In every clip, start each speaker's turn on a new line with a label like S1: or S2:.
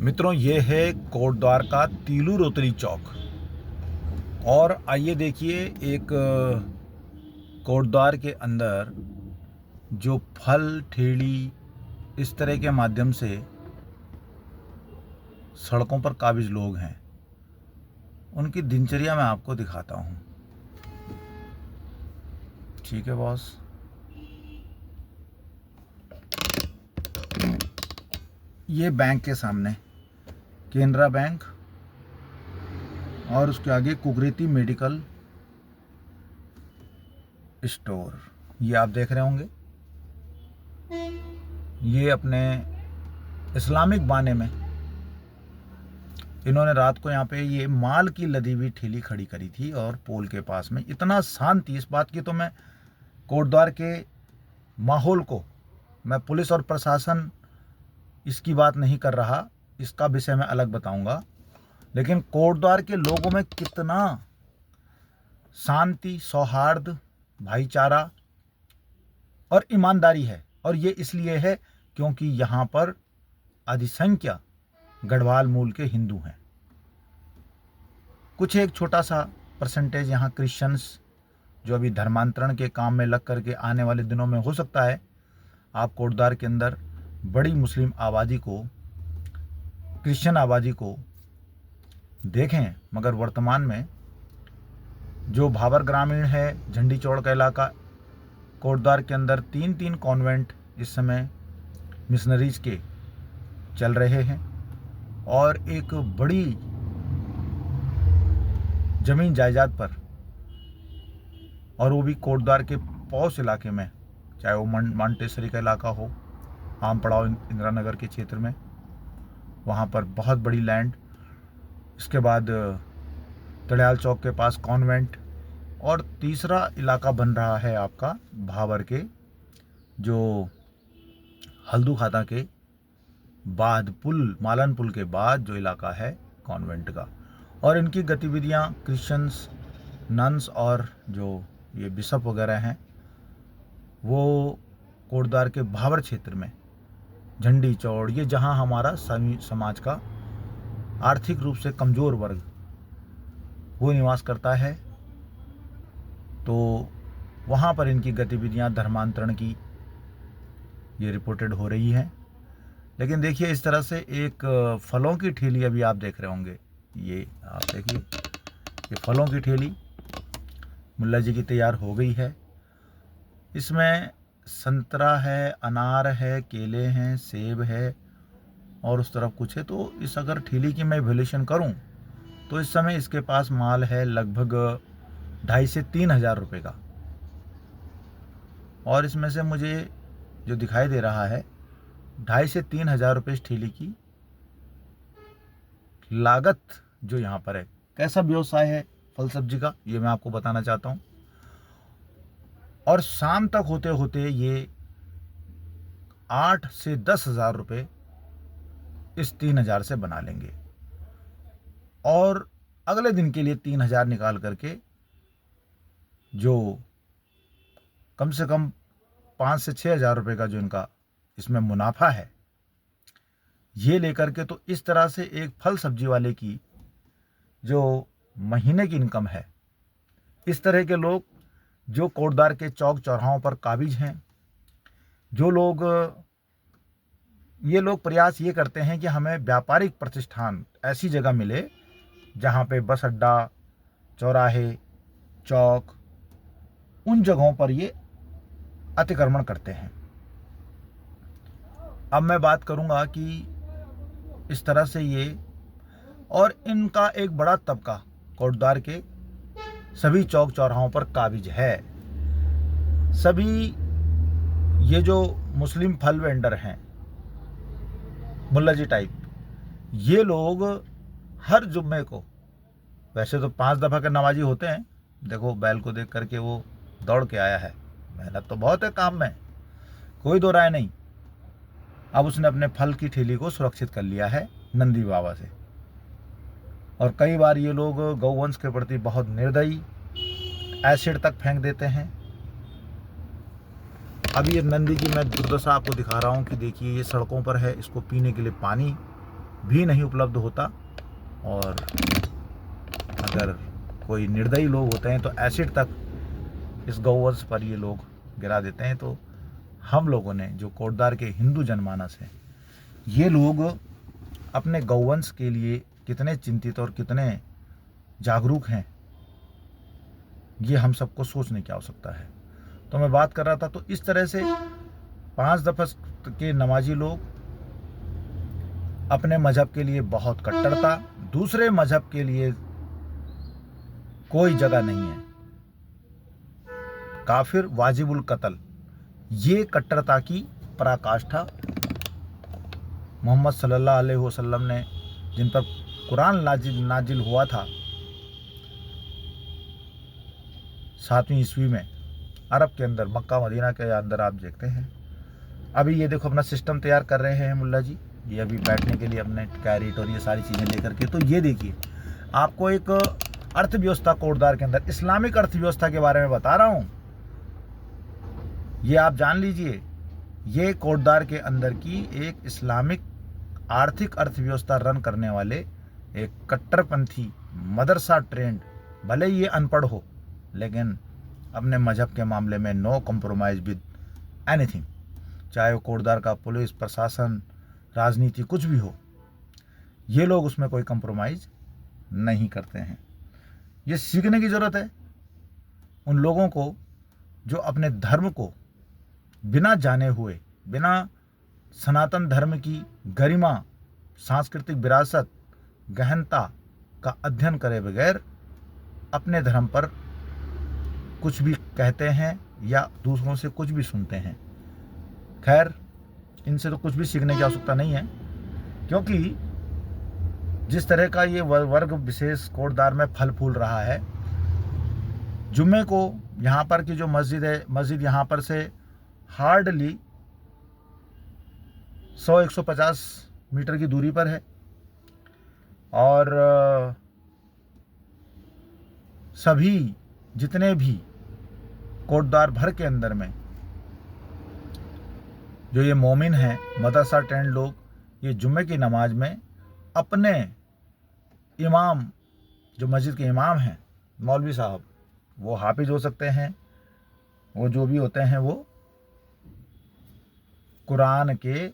S1: मित्रों, ये है कोटद्वार का तीलू रोतरी चौक। और आइए देखिए, एक कोटद्वार के अंदर जो फल ठेली इस तरह के माध्यम से सड़कों पर काबिज लोग हैं, उनकी दिनचर्या मैं आपको दिखाता हूँ। ठीक है बॉस। ये बैंक के सामने केनरा बैंक और उसके आगे कुकरेती मेडिकल स्टोर, ये आप देख रहे होंगे। ये अपने इस्लामिक बाने में इन्होंने रात को यहाँ पे ये माल की लदी हुई ठेली खड़ी करी थी और पोल के पास में इतना शांति। इस बात की तो मैं कोटद्वार के माहौल को, मैं पुलिस और प्रशासन इसकी बात नहीं कर रहा, इसका विषय मैं अलग बताऊंगा, लेकिन कोटद्वार के लोगों में कितना शांति, सौहार्द, भाईचारा और ईमानदारी है। और ये इसलिए है क्योंकि यहाँ पर अधिसंख्या गढ़वाल मूल के हिंदू हैं। कुछ एक छोटा सा परसेंटेज यहाँ क्रिश्चियंस जो अभी धर्मांतरण के काम में लग करके आने वाले दिनों में हो सकता है आप कोटद्वार के अंदर बड़ी मुस्लिम आबादी को, क्रिश्चियन आबादी को देखें, मगर वर्तमान में जो भाबर ग्रामीण है, झंडी चौड़ का इलाका, कोटद्वार के अंदर 3 कॉन्वेंट इस समय मिशनरीज के चल रहे हैं और एक बड़ी जमीन जायदाद पर, और वो भी कोटद्वार के पौष इलाके में, चाहे वो मांटेसरी का इलाका हो, आम पड़ाव इंदिरा नगर के क्षेत्र में, वहाँ पर बहुत बड़ी लैंड। इसके बाद तड़ियाल चौक के पास कॉन्वेंट, और तीसरा इलाका बन रहा है आपका भाबर के जो हल्दू खाता के बाद पुल, मालन पुल के बाद जो इलाका है कॉन्वेंट का। और इनकी गतिविधियां क्रिश्चियंस, नन्स और जो ये बिशप वगैरह हैं वो कोटद्वार के भाबर क्षेत्र में, झंडी चौड़, ये जहां हमारा समाज का आर्थिक रूप से कमज़ोर वर्ग वो निवास करता है, तो वहाँ पर इनकी गतिविधियाँ धर्मांतरण की ये रिपोर्टेड हो रही हैं। लेकिन देखिए, इस तरह से एक फलों की ठेली अभी आप देख रहे होंगे, ये आप देखिए, ये फलों की ठेली मुल्ला जी की तैयार हो गई है। इसमें संतरा है, अनार है, केले हैं, सेब है और उस तरफ कुछ है। तो इस अगर ठेली की मैं वैल्यूएशन करूं तो इस समय इसके पास माल है लगभग 2,500 से 3,000 रुपये का। और इसमें से मुझे जो दिखाई दे रहा है 2,500 से 3,000 रुपये इस ठेली की लागत जो यहाँ पर है। कैसा व्यवसाय है फल सब्जी का, ये मैं आपको बताना चाहता हूँ। और शाम तक होते होते ये 8 से 10,000 रुपये इस 3,000 से बना लेंगे और अगले दिन के लिए 3,000 निकाल करके जो कम से कम 5 से 6,000 रुपये का जो इनका इसमें मुनाफा है, ये लेकर के, तो इस तरह से एक फल सब्जी वाले की जो महीने की इनकम है, इस तरह के लोग जो कोटद्वार के चौक चौराहों पर काबिज हैं, जो लोग, ये लोग प्रयास ये करते हैं कि हमें व्यापारिक प्रतिष्ठान ऐसी जगह मिले जहाँ पे बस अड्डा, चौराहे, चौक, उन जगहों पर ये अतिक्रमण करते हैं। अब मैं बात करूंगा कि इस तरह से ये, और इनका एक बड़ा तबका कोटद्वार के सभी चौक चौराहों पर काबिज है। सभी ये जो मुस्लिम फल वेंडर हैं, मुल्ला जी टाइप, ये लोग हर जुम्मे को, वैसे तो 5 दफ़ा के नमाजी होते हैं, देखो बैल को देख करके वो दौड़ के आया है, मेहनत तो बहुत है काम में, कोई दो राय नहीं। अब उसने अपने फल की ठेली को सुरक्षित कर लिया है नंदी बाबा से। और कई बार ये लोग गौवंश के प्रति बहुत निर्दयी, एसिड तक फेंक देते हैं। अभी ये नंदी की मैं दुर्दशा आपको दिखा रहा हूँ कि देखिए, ये सड़कों पर है, इसको पीने के लिए पानी भी नहीं उपलब्ध होता। और अगर कोई निर्दयी लोग होते हैं तो एसिड तक इस गौवंश पर ये लोग गिरा देते हैं। तो हम लोगों ने, जो कोटद्वार के हिंदू जनमानस हैं, ये लोग अपने गौवंश के लिए कितने चिंतित और कितने जागरूक हैं, ये हम सबको सोचने की आवश्यकता है। तो मैं बात कर रहा था, तो इस तरह से 5 दफा के नमाजी लोग अपने मजहब के लिए बहुत कट्टरता, दूसरे मजहब के लिए कोई जगह नहीं है, काफिर वाजिबुल कत्ल, ये कट्टरता की पराकाष्ठा मोहम्मद सल्लल्लाहु अलैहि वसल्लम ने, जिन पर कुरान नाजिल हुआ था 7वीं ईस्वी में अरब के अंदर, मक्का मदीना के अंदर, आप देखते हैं अभी ये देखो अपना सिस्टम तैयार कर रहे हैं मुल्ला जी, ये अभी बैठने के लिए अपने कैरेट और ये सारी चीज़ें लेकर के। तो ये देखिए, आपको एक अर्थव्यवस्था कोटद्वार के अंदर, इस्लामिक अर्थव्यवस्था के बारे में बता रहा हूँ, ये आप जान लीजिए। ये कोटद्वार के अंदर की एक इस्लामिक आर्थिक अर्थव्यवस्था रन करने वाले एक कट्टरपंथी मदरसा ट्रेंड, भले ही ये अनपढ़ हो, लेकिन अपने मजहब के मामले में नो कॉम्प्रोमाइज विद एनीथिंग, चाहे वो कोटद्वार का पुलिस प्रशासन, राजनीति, कुछ भी हो, ये लोग उसमें कोई कॉम्प्रोमाइज नहीं करते हैं। ये सीखने की ज़रूरत है उन लोगों को जो अपने धर्म को बिना जाने हुए, बिना सनातन धर्म की गरिमा, सांस्कृतिक विरासत, गहनता का अध्ययन करे बगैर अपने धर्म पर कुछ भी कहते हैं या दूसरों से कुछ भी सुनते हैं। खैर, इनसे तो कुछ भी सीखने की आवश्यकता नहीं है, क्योंकि जिस तरह का ये वर्ग विशेष कोटद्वार में फल फूल रहा है, जुम्मे को यहाँ पर की जो मस्जिद है, मस्जिद यहाँ पर से हार्डली 100-150 मीटर की दूरी पर है, और सभी जितने भी कोटद्वार भर के अंदर में जो ये मोमिन हैं, मदरसा ट्रेंड लोग, ये जुम्मे की नमाज में अपने इमाम, जो मस्जिद के इमाम हैं, मौलवी साहब, वो हाफिज हो सकते हैं, वो जो भी होते हैं वो कुरान के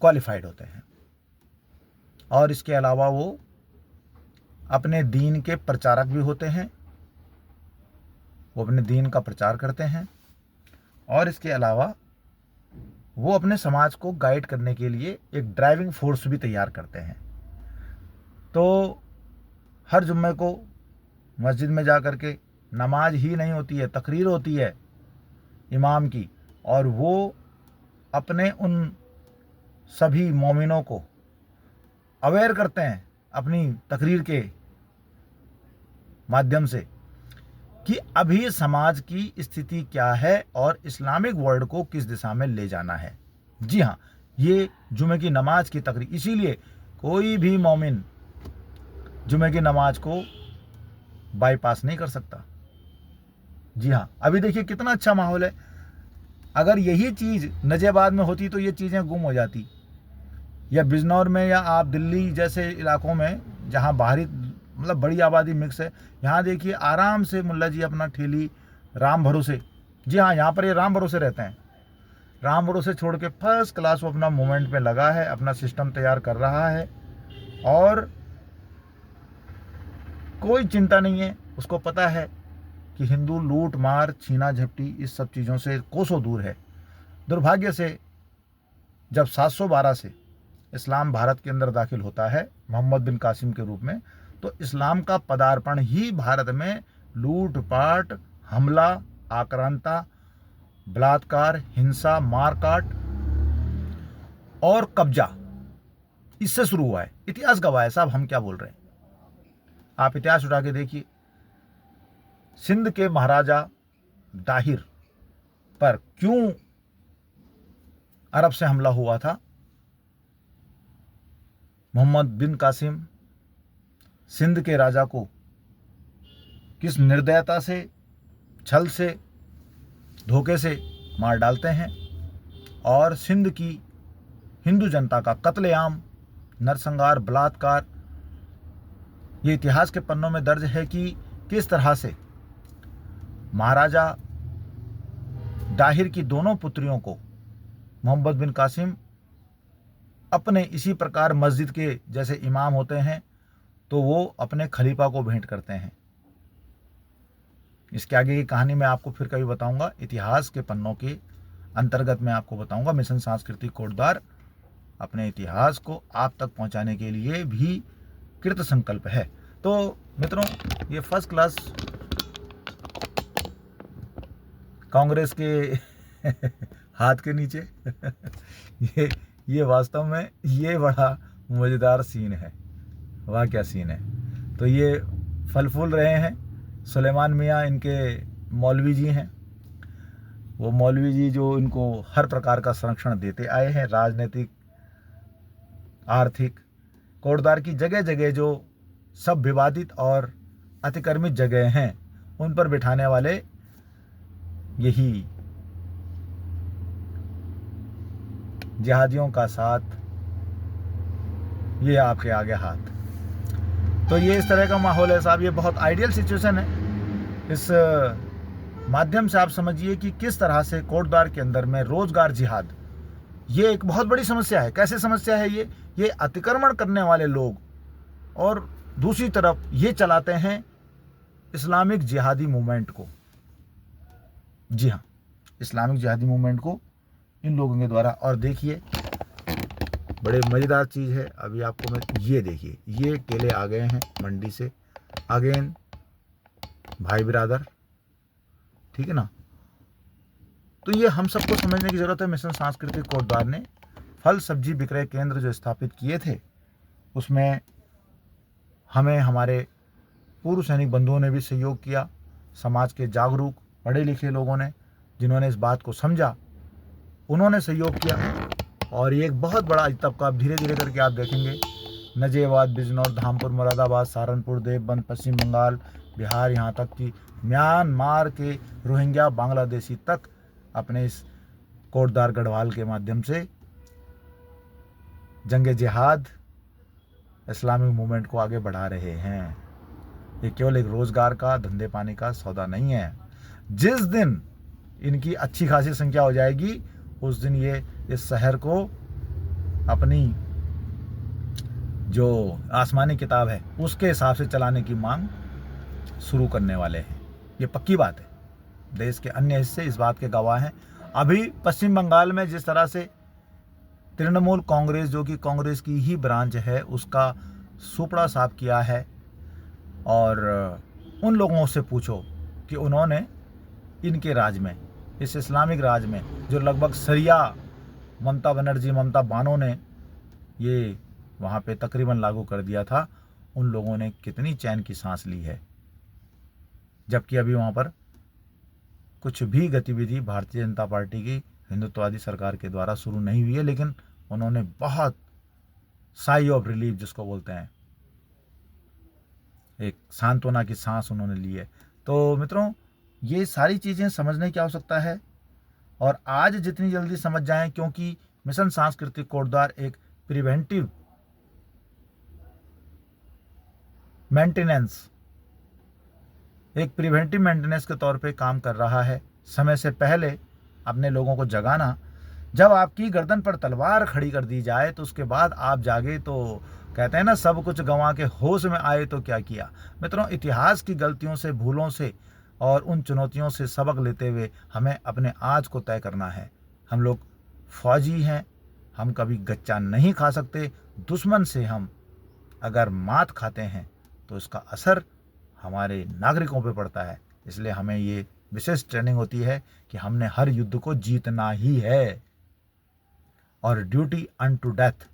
S1: क्वालिफाइड होते हैं, और इसके अलावा वो अपने दीन के प्रचारक भी होते हैं, वो अपने दीन का प्रचार करते हैं, और इसके अलावा वो अपने समाज को गाइड करने के लिए एक ड्राइविंग फोर्स भी तैयार करते हैं। तो हर जुम्मे को मस्जिद में जा कर के नमाज ही नहीं होती है, तकरीर होती है इमाम की, और वो अपने उन सभी मोमिनों को अवेयर करते हैं अपनी तकरीर के माध्यम से कि अभी समाज की स्थिति क्या है और इस्लामिक वर्ल्ड को किस दिशा में ले जाना है। जी हाँ, ये जुमे की नमाज की तकरीर, इसीलिए कोई भी मोमिन जुमे की नमाज को बाईपास नहीं कर सकता। जी हाँ, अभी देखिए कितना अच्छा माहौल है। अगर यही चीज़ नजियाबाद में होती तो ये चीज़ें गुम हो जाती, या बिजनौर में, या आप दिल्ली जैसे इलाकों में जहाँ बाहरी मतलब बड़ी आबादी मिक्स है, यहाँ देखिए आराम से मुल्ला जी अपना ठेली राम भरोसे, जी हाँ, यहाँ पर ये राम भरोसे रहते हैं, राम भरोसे छोड़ के फर्स्ट क्लास वो अपना मूवमेंट में लगा है, अपना सिस्टम तैयार कर रहा है, और कोई चिंता नहीं है। उसको पता है कि हिंदू लूट मार छीना झपटी इस सब चीज़ों से कोसों दूर है। दुर्भाग्य से जब 712 से इस्लाम भारत के अंदर दाखिल होता है मोहम्मद बिन कासिम के रूप में, तो इस्लाम का पदार्पण ही भारत में लूटपाट, हमला, आक्रांता, बलात्कार, हिंसा, मारकाट और कब्जा, इससे शुरू हुआ है। इतिहास गवाह है साहब, हम क्या बोल रहे हैं। आप इतिहास उठा के देखिए, सिंध के महाराजा दाहिर पर क्यों अरब से हमला हुआ था। मोहम्मद बिन कासिम सिंध के राजा को किस निर्दयता से, छल से, धोखे से मार डालते हैं, और सिंध की हिंदू जनता का कत्लेआम, नरसंहार, बलात्कार, ये इतिहास के पन्नों में दर्ज है कि किस तरह से महाराजा दाहिर की दोनों पुत्रियों को मोहम्मद बिन कासिम अपने इसी प्रकार मस्जिद के जैसे इमाम होते हैं तो वो अपने खलीफा को भेंट करते हैं। इसके आगे की कहानी मैं आपको फिर कभी बताऊंगा, इतिहास के पन्नों के अंतर्गत मैं आपको बताऊंगा। मिशन सांस्कृतिक कोटद्वार अपने इतिहास को आप तक पहुंचाने के लिए भी कृत संकल्प है। तो मित्रों, ये फर्स्ट क्लास कांग्रेस के हाथ के नीचे ये वास्तव में ये बड़ा मज़ेदार सीन है। वाह क्या सीन है। तो ये फल फूल रहे हैं सुलेमान मियाँ, इनके मौलवी जी हैं। वो मौलवी जी जो इनको हर प्रकार का संरक्षण देते आए हैं, राजनीतिक, आर्थिक। कोटद्वार की जगह जगह जो सब विवादित और अतिक्रमित जगह हैं उन पर बिठाने वाले यही जिहादियों का साथ, ये आपके आगे हाथ। तो ये इस तरह का माहौल है साहब। ये बहुत आइडियल सिचुएशन है। इस माध्यम से आप समझिए कि किस तरह से कोटद्वार के अंदर में रोजगार जिहाद, ये एक बहुत बड़ी समस्या है। कैसे समस्या है ये अतिक्रमण करने वाले लोग, और दूसरी तरफ ये चलाते हैं इस्लामिक जिहादी मूवमेंट को। जी हाँ, इस्लामिक जिहादी मूवमेंट को इन लोगों के द्वारा। और देखिए बड़े मज़ेदार चीज़ है, अभी आपको मैं ये देखिए, ये केले आ गए हैं मंडी से, अगेन भाई बिरादर, ठीक है ना। तो ये हम सबको समझने की ज़रूरत है। मिशन सांस्कृतिक कोटद्वार ने फल सब्जी विक्रय केंद्र जो स्थापित किए थे, उसमें हमें हमारे पूर्व सैनिक बंधुओं ने भी सहयोग किया, समाज के जागरूक पढ़े लिखे लोगों ने, जिन्होंने इस बात को समझा, उन्होंने सहयोग किया। और ये एक बहुत बड़ा तबका, आप धीरे धीरे करके आप देखेंगे, नजेबाद, बिजनौर, धामपुर, मुरादाबाद, सहारनपुर, देवबंद, पश्चिम बंगाल, बिहार, यहाँ तक कि म्यांमार के रोहिंग्या, बांग्लादेशी तक अपने इस कोटद्वार गढ़वाल के माध्यम से जंगे जिहाद, इस्लामिक मूवमेंट को आगे बढ़ा रहे हैं। ये केवल एक रोजगार का, धंधे पानी का सौदा नहीं है। जिस दिन इनकी अच्छी खासी संख्या हो जाएगी, उस दिन ये इस शहर को अपनी जो आसमानी किताब है उसके हिसाब से चलाने की मांग शुरू करने वाले हैं। ये पक्की बात है। देश के अन्य हिस्से इस बात के गवाह हैं। अभी पश्चिम बंगाल में जिस तरह से तृणमूल कांग्रेस, जो कि कांग्रेस की ही ब्रांच है, उसका सुपड़ा साफ किया है। और उन लोगों से पूछो कि उन्होंने इनके राज में, इस इस्लामिक राज में, जो लगभग सरिया ममता बनर्जी, ममता बानो ने ये वहाँ पे तकरीबन लागू कर दिया था, उन लोगों ने कितनी चैन की सांस ली है। जबकि अभी वहाँ पर कुछ भी गतिविधि भारतीय जनता पार्टी की हिंदुत्ववादी सरकार के द्वारा शुरू नहीं हुई है, लेकिन उन्होंने बहुत साई ऑफ रिलीफ जिसको बोलते हैं, एक सांत्वना की सांस उन्होंने ली है। तो मित्रों, ये सारी चीज़ें समझने की आवश्यकता है, और आज जितनी जल्दी समझ जाएं, क्योंकि मिशन सांस्कृतिक कोटद्वार एक प्रिवेंटिव मेंटेनेंस, एक प्रिवेंटिव मेंटेनेंस के तौर पे काम कर रहा है। समय से पहले अपने लोगों को जगाना। जब आपकी गर्दन पर तलवार खड़ी कर दी जाए तो उसके बाद आप जागे, तो कहते हैं ना, सब कुछ गंवा के होश में आए तो क्या किया। मित्रों, इतिहास की गलतियों से, भूलों से और उन चुनौतियों से सबक लेते हुए हमें अपने आज को तय करना है। हम लोग फौजी हैं, हम कभी गच्चा नहीं खा सकते। दुश्मन से हम अगर मात खाते हैं तो इसका असर हमारे नागरिकों पे पड़ता है। इसलिए हमें ये विशेष ट्रेनिंग होती है कि हमने हर युद्ध को जीतना ही है, और ड्यूटी अनटू डेथ।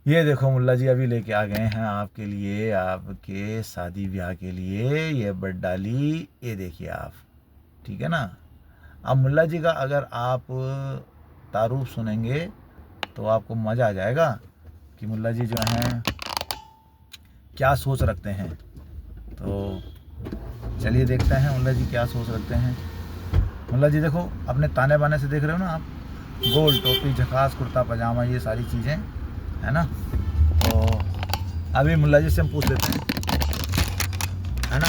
S1: ये देखो मुल्ला जी अभी लेके आ गए हैं आपके लिए, आपके शादी ब्याह के लिए ये बट डाली, ये देखिए आप, ठीक है ना। अब मुल्ला जी का अगर आप तारुफ सुनेंगे तो आपको मज़ा आ जाएगा कि मुल्ला जी जो हैं क्या सोच रखते हैं। तो चलिए देखते हैं मुल्ला जी क्या सोच रखते हैं। मुल्ला जी देखो, अपने ताने बाने से देख रहे हो ना आप, गोल टोपी, झकास कुर्ता पजामा, ये सारी चीज़ें है ना। तो अभी मुल्ला जी से हम पूछ लेते हैं, है ना।